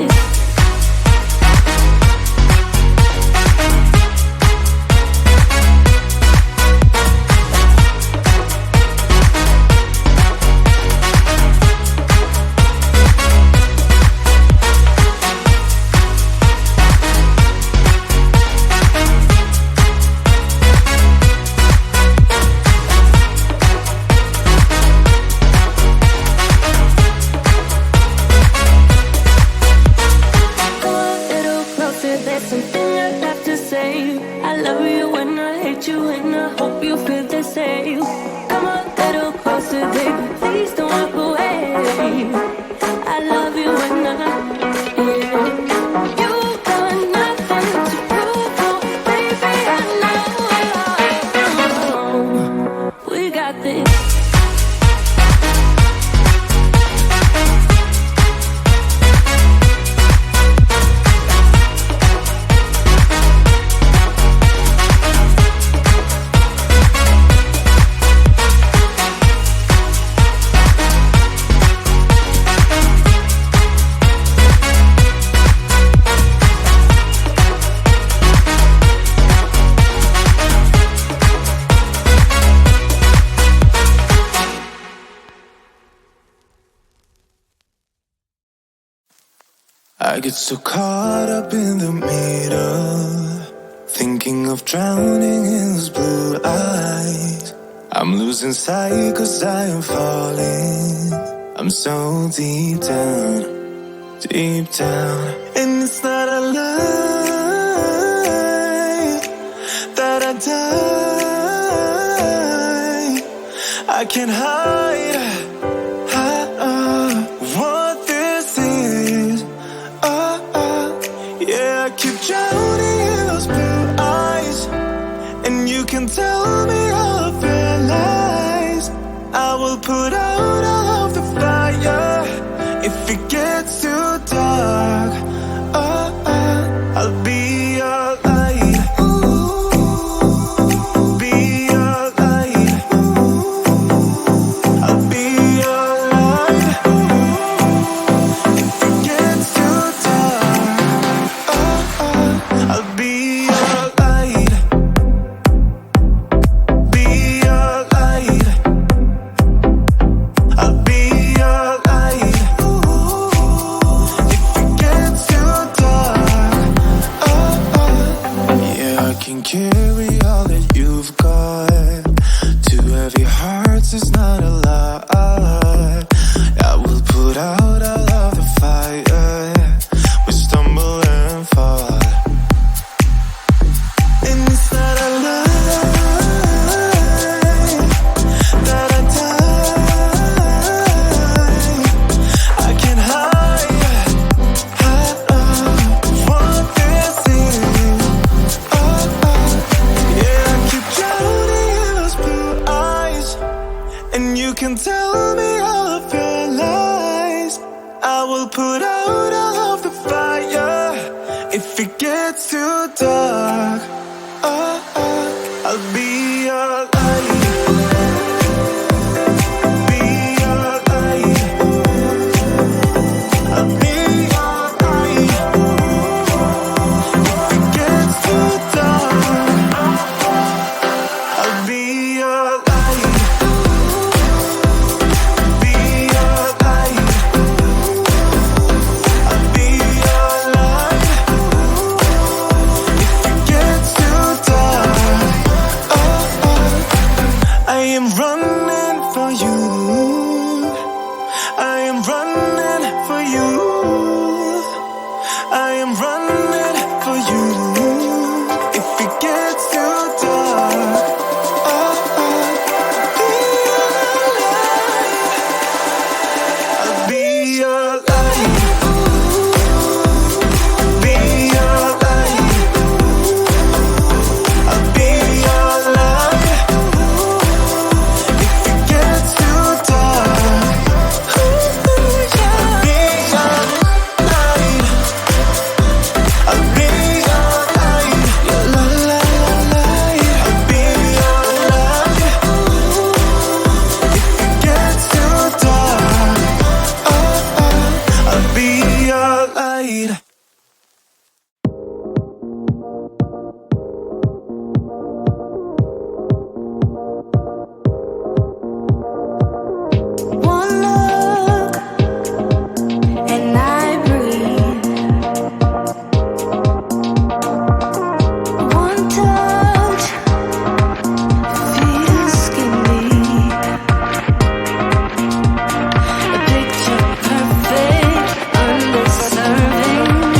this. I get so caught up in the middle, thinking of drowning in those blue eyes. I'm losing sight 'cause I am falling. I'm so deep down, and it's not a lie that I die. I can't hide what this is. Yeah, I keep drowning in those blue eyes, and you can tell me all of your lies. I will put out all of the fire if it gets too dark. I'll be your light. Be your light. I'll be your light. If it gets too dark, I'll be your light. Be your light. I'll be your light. If it gets too dark, yeah, I can carry all that you've got. Two heavy hearts is not a lot. I will put out all of the fire. We stumble and fall, and it's not a lie that I die. I can't hide what this is. Yeah, I keep drowning in those blue eyes, and you can tell me all of your lies. I will put out all of the fire if it gets too dark. I'll be your light. Be your light. I'll be your light. If it gets too dark, I'll be your light. Be your light. I'll be your light. need. One look and I breathe. One touch feels skin deep. A picture perfect, underserving.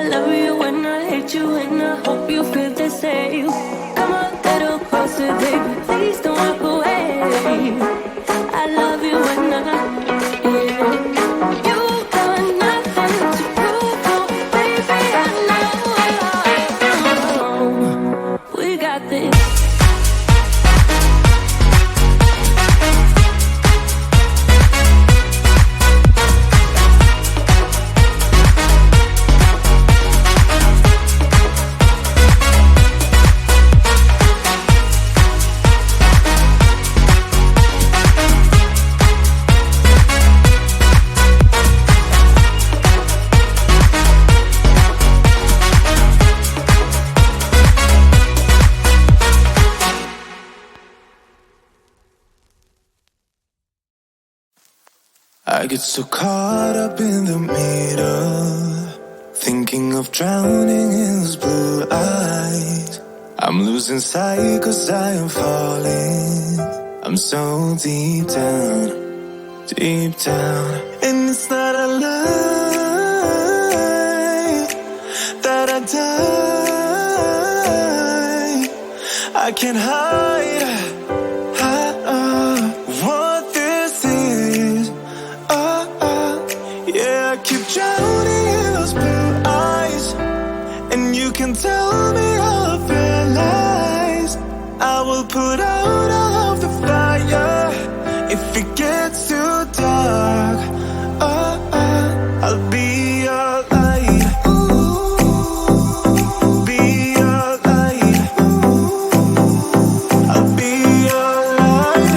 I love you when I hate you, and I hope you feel the same. Come a little closer, baby, please don't walk away. I love you when I, yeah. You got nothing to prove, oh, baby, I know. We got this. I get so caught up in the middle, thinking of drowning in those blue eyes. I'm losing sight 'cause I am falling. I'm so deep down, and it's not a lie that I die. I can't hide what this is. Yeah, I keep drowning in those blue eyes, and you can tell me all of your lies. I will put out all of the fire if it gets too dark. I'll be your light. Be your light. I'll be your light.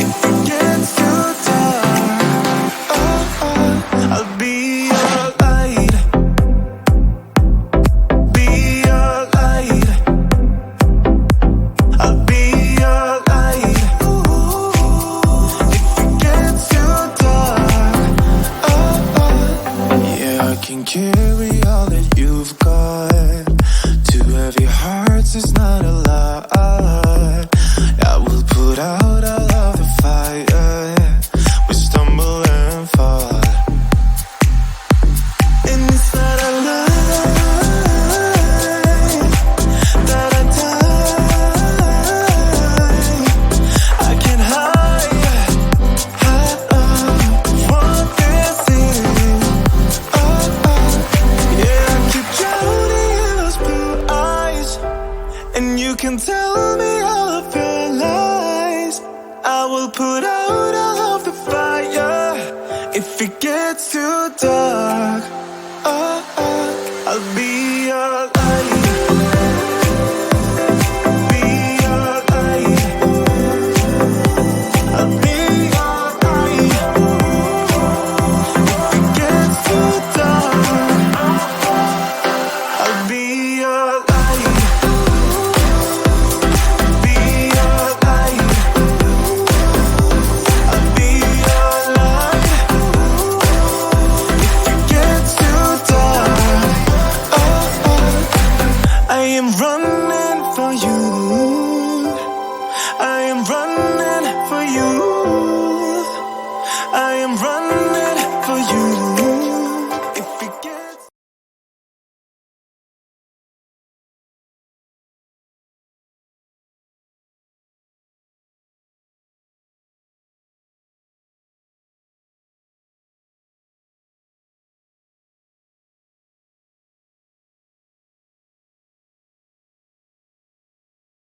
If it gets too dark, I'll be your light. Be your light. I'll be your light. If it gets too dark, yeah, I can carry all that you've got. Two heavy hearts is not